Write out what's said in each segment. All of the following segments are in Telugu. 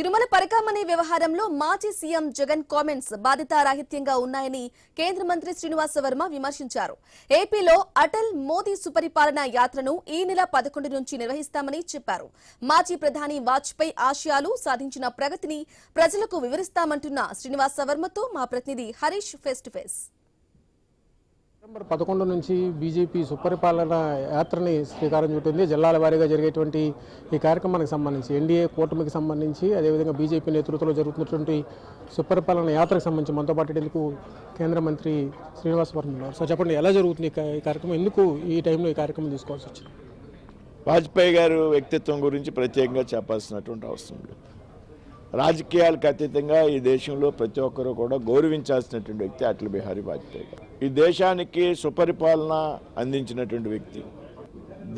తిరుమల పరికామణి వ్యవహారంలో మాజీ సీఎం జగన్ కామెంట్స్ బాధితారాహిత్యంగా ఉన్నాయని కేంద్ర మంత్రి శ్రీనివాస వర్మ విమర్శించారు. ఏపీలో అటల్ మోదీ సుపరిపాలన యాత్రను ఈ నెల 11 నుంచి నిర్వహిస్తామని చెప్పారు. మాజీ ప్రధాని వాజ్పేయి ఆశయాలు సాధించిన ప్రగతిని ప్రజలకు వివరిస్తామంటున్న శ్రీనివాస వర్మతో మా ప్రతినిధి Harish face to face. September 11 నుంచి బీజేపీ సుపరిపాలన యాత్రని శ్రీకారం చుట్టింది. జిల్లాల వారీగా జరిగేటువంటి ఈ కార్యక్రమానికి సంబంధించి ఎన్డీఏ కూటమికి సంబంధించి అదేవిధంగా బీజేపీ నేతృత్వంలో జరుగుతున్నటువంటి సుపరిపాలన యాత్రకు సంబంధించి మనతో పాటు కేంద్ర మంత్రి శ్రీనివాస వర్మ ఉన్నారు. సో చెప్పండి, ఎలా జరుగుతుంది ఈ కార్యక్రమం, ఎందుకు ఈ టైంలో ఈ కార్యక్రమం తీసుకోవాల్సి వచ్చింది? వాజ్పేయి గారు వ్యక్తిత్వం గురించి ప్రత్యేకంగా చెప్పాల్సినటువంటి అవసరం లేదు. రాజకీయాలకు అతీతంగా ఈ దేశంలో ప్రతి ఒక్కరూ కూడా గౌరవించాల్సినటువంటి వ్యక్తి అటల్ బిహారీ వాజ్పేయి గారు. ఈ దేశానికి సుపరిపాలన అందించినటువంటి వ్యక్తి,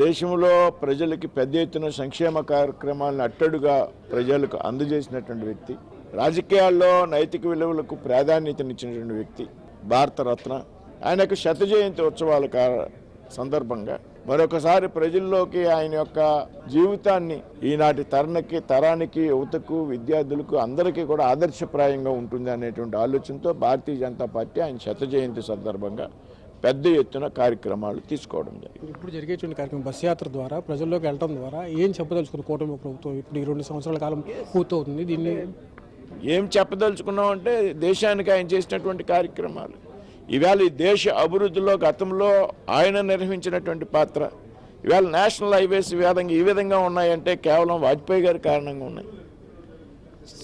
దేశంలో ప్రజలకి పెద్ద ఎత్తున సంక్షేమ కార్యక్రమాలను అట్టడుగా ప్రజలకు అందజేసినటువంటి వ్యక్తి, రాజకీయాల్లో నైతిక విలువలకు ప్రాధాన్యతనిచ్చినటువంటి వ్యక్తి, భారతరత్న. ఆయనకు 100వ జయంతి ఉత్సవాల సందర్భంగా మరొకసారి ప్రజల్లోకి ఆయన యొక్క జీవితాన్ని ఈనాటి తరానికి యువతకు విద్యార్థులకు అందరికీ కూడా ఆదర్శప్రాయంగా ఉంటుంది అనేటువంటి ఆలోచనతో భారతీయ జనతా పార్టీ ఆయన 100వ జయంతి సందర్భంగా పెద్ద ఎత్తున కార్యక్రమాలు తీసుకోవడం జరిగింది. ఇప్పుడు జరిగేటువంటి కార్యక్రమం బస్ యాత్ర ద్వారా ప్రజల్లోకి వెళ్ళడం ద్వారా ఏం చెప్పదలుచుకున్న కూటమి ప్రభుత్వం ఇప్పుడు ఈ 2 సంవత్సరాల కాలం పూర్తవుతుంది, దీన్ని ఏం చెప్పదలుచుకున్నామంటే దేశానికి ఆయన చేసినటువంటి కార్యక్రమాలు, ఇవాళ ఈ దేశ అభివృద్ధిలో గతంలో ఆయన నిర్వహించినటువంటి పాత్ర, ఇవాళ నేషనల్ హైవేస్ ఈ విధంగా ఉన్నాయంటే కేవలం వాజ్పేయి గారి కారణంగా ఉన్నాయి.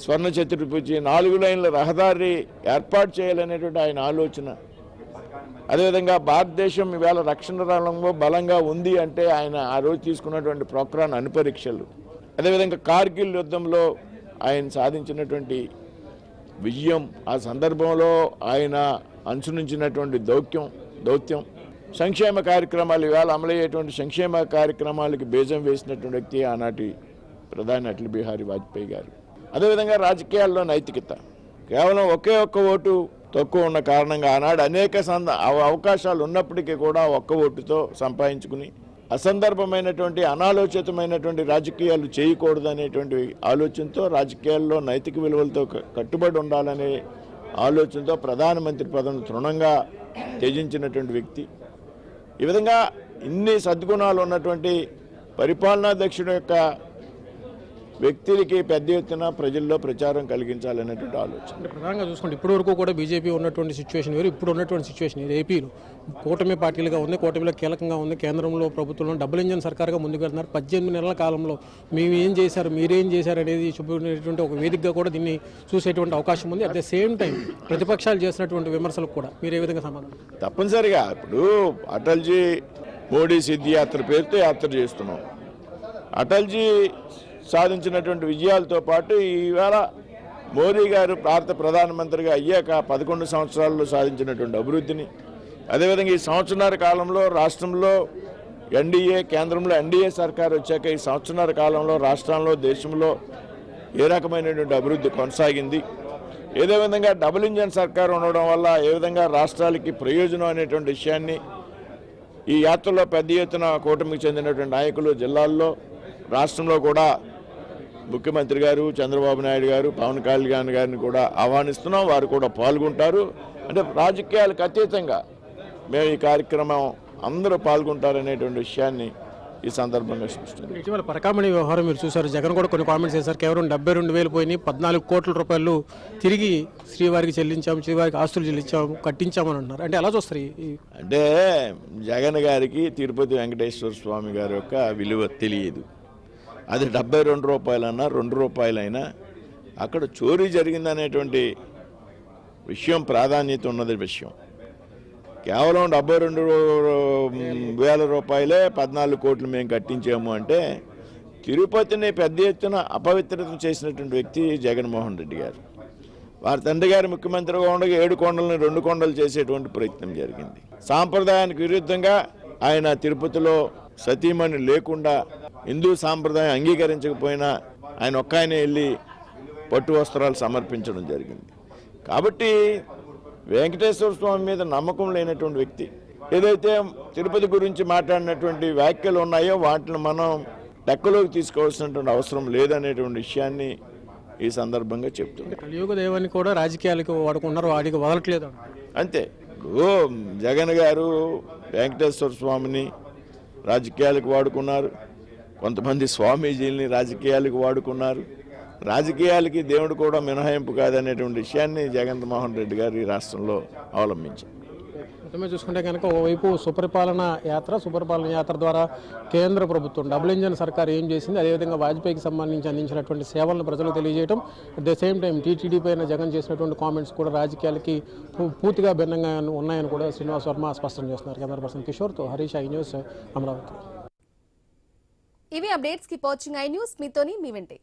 స్వర్ణ చతుర్భుజి 4 లైన్ల రహదారి ఏర్పాటు చేయాలనేటువంటి ఆయన ఆలోచన, అదేవిధంగా భారతదేశం ఇవాళ రక్షణ రంగంలో బలంగా ఉంది అంటే ఆయన ఆ రోజు తీసుకున్నటువంటి పోఖ్రాన్ అణుపరీక్షలు, అదేవిధంగా కార్గిల్ యుద్ధంలో ఆయన సాధించినటువంటి విజయం, ఆ సందర్భంలో ఆయన అనుసరించినటువంటి దౌత్యం, సంక్షేమ కార్యక్రమాలు, ఇవాళ అమలయ్యేటువంటి సంక్షేమ కార్యక్రమాలకి బీజం వేసినటువంటి వ్యక్తి ఆనాటి ప్రధాని అటల్ బిహారీ వాజ్పేయి గారు. అదేవిధంగా రాజకీయాల్లో నైతికత, కేవలం ఒకే ఒక్క ఓటు తక్కువ ఉన్న కారణంగా ఆనాడు అనేక అవకాశాలు ఉన్నప్పటికీ కూడా ఒక్క ఓటుతో సంపాదించుకుని అసందర్భమైనటువంటి అనాలోచితమైనటువంటి రాజకీయాలు చేయకూడదు అనేటువంటి ఆలోచనతో, రాజకీయాల్లో నైతిక విలువలతో కట్టుబడి ఉండాలనే ఆలోచనతో ప్రధానమంత్రి పదవిని తృణంగా త్యజించినటువంటి వ్యక్తి. ఈ విధంగా ఇన్ని సద్గుణాలు ఉన్నటువంటి పరిపాలనాధ్యక్షుడు యొక్క వ్యక్తికి పెద్ద ఎత్తున ప్రజల్లో ప్రచారం కలిగించాలనేటువంటి ఆలోచన. ప్రధానంగా చూసుకుంటే ఇప్పటి వరకు కూడా బీజేపీ ఉన్నటువంటి సిచ్యువేషన్ వేరు, ఇప్పుడు ఉన్నటువంటి సిచ్యువేషన్ వేరు. ఏపీలో కూటమి పార్టీలుగా ఉంది, కూటమిలో కీలకంగా ఉంది, కేంద్రంలో ప్రభుత్వంలో డబుల్ ఇంజన్ సర్కార్గా ముందుకు వెళ్తున్నారు. 18 నెలల కాలంలో మేము ఏం చేశారు, మీరేం చేశారు అనేది చూపుకునేటువంటి ఒక వేదికగా కూడా దీన్ని చూసేటువంటి అవకాశం ఉంది. అట్ ద సేమ్ టైం ప్రతిపక్షాలు చేసినటువంటి విమర్శలకు కూడా మీరు ఏ విధంగా సమాధానం? తప్పనిసరిగా ఇప్పుడు అటల్జీ మోడీ సిద్ధి యాత్ర పేరుతో యాత్ర చేస్తున్నాం. అటల్జీ సాధించినటువంటి విజయాలతో పాటు ఈవేళ మోదీ గారు భారత ప్రధానమంత్రిగా అయ్యాక 11 సంవత్సరాల్లో సాధించినటువంటి అభివృద్ధిని, అదేవిధంగా ఈ సంవత్సరాల కాలంలో రాష్ట్రంలో కేంద్రంలో ఎన్డీఏ సర్కారు వచ్చాక ఈ సంవత్సరాల కాలంలో రాష్ట్రంలో దేశంలో ఏ రకమైనటువంటి అభివృద్ధి కొనసాగింది, ఏదో విధంగా డబుల్ ఇంజన్ సర్కారు ఉండడం వల్ల ఏ విధంగా రాష్ట్రాలకి ప్రయోజనం అనేటువంటి విషయాన్ని ఈ యాత్రలో పెద్ద ఎత్తున కూటమికి చెందినటువంటి నాయకులు జిల్లాల్లో రాష్ట్రంలో కూడా ముఖ్యమంత్రి గారు చంద్రబాబు నాయుడు గారు పవన్ కళ్యాణ్ గారిని కూడా ఆహ్వానిస్తున్నాం. వారు కూడా పాల్గొంటారు. అంటే రాజకీయాలకు అతీతంగా మేము ఈ కార్యక్రమం అందరూ పాల్గొంటారనేటువంటి విషయాన్ని ఈ సందర్భంగా సృష్టించారు. ఇటీవల పరికామణి వ్యవహారం మీరు చూశారు, జగన్ కూడా కొన్ని కామెంట్స్ చేశారు. కేవలం 72,000 పోయినాయి, 14 కోట్ల రూపాయలు తిరిగి శ్రీవారికి చెల్లించాము, శ్రీవారికి ఆస్తులు చెల్లించాము, కట్టించామని అంటున్నారు. అంటే ఎలా చూస్తారు? అంటే జగన్ గారికి తిరుపతి వెంకటేశ్వర స్వామి గారి యొక్క విలువ తెలియదు. అది 72 రూపాయలన్నా 2 రూపాయలైనా అక్కడ చోరీ జరిగిందనేటువంటి విషయం ప్రాధాన్యత ఉన్నది విషయం. కేవలం 72,000 రూపాయలే 14 కోట్లు మేము కట్టించాము అంటే తిరుపతిని పెద్ద ఎత్తున అపవిత్రత చేసినటువంటి వ్యక్తి జగన్మోహన్ రెడ్డి గారు. వారి తండ్రి గారు ముఖ్యమంత్రిగా ఉండగా 7 కొండలని 2 కొండలు చేసేటువంటి ప్రయత్నం జరిగింది. సాంప్రదాయానికి విరుద్ధంగా ఆయన తిరుపతిలో సతీమణి లేకుండా హిందూ సాంప్రదాయం అంగీకరించకపోయినా ఆయన ఒక్కనే వెళ్ళి పట్టు వస్త్రాలు సమర్పించడం జరిగింది. కాబట్టి వెంకటేశ్వర స్వామి మీద నమ్మకం లేనటువంటి వ్యక్తి ఏదైతే తిరుపతి గురించి మాట్లాడినటువంటి వ్యాఖ్యలు ఉన్నాయో వాటిని మనం లెక్కలోకి తీసుకోవాల్సినటువంటి అవసరం లేదనేటువంటి విషయాన్ని ఈ సందర్భంగా చెప్తుంది. కలియుగ దేవాన్ని కూడా రాజకీయాలకు వాడుకున్నారు, వాడికి వదలట్లేదు. అంతే. ఇప్పుడు జగన్ గారు వెంకటేశ్వర స్వామిని రాజకీయాలకు వాడుకున్నారు, కొంతమంది స్వామీజీలని రాజకీయాలకు వాడుకున్నారు. రాజకీయాలకి దేవుడు కూడా మినహాయింపు కాదనేటువంటి విషయాన్ని జగన్మోహన్ రెడ్డి గారు ఈ రాష్ట్రంలో అవలంబించారు. మొత్తమే చూసుకుంటే కనుక ఓవైపు సుపరిపాలన యాత్ర ద్వారా కేంద్ర ప్రభుత్వం డబుల్ ఇంజన్ సర్కార్ ఏం చేసింది, అదేవిధంగా వాజ్పేయికి సంబంధించి అందించినటువంటి సేవలను ప్రజలకు తెలియజేయడం, at the same time TTD పైన జగన్ చేసినటువంటి కామెంట్స్ కూడా రాజకీయాలకి పూర్తిగా భిన్నంగా ఉన్నాయని కూడా శ్రీనివాస్ వర్మ స్పష్టం చేస్తున్నారు. కెమెరా పర్సన్ కిషోర్తో హరీష్, ఐ న్యూస్, అమరావతి. ఇవి updates. Keep watching I News. మీతోని మీ వెంటే.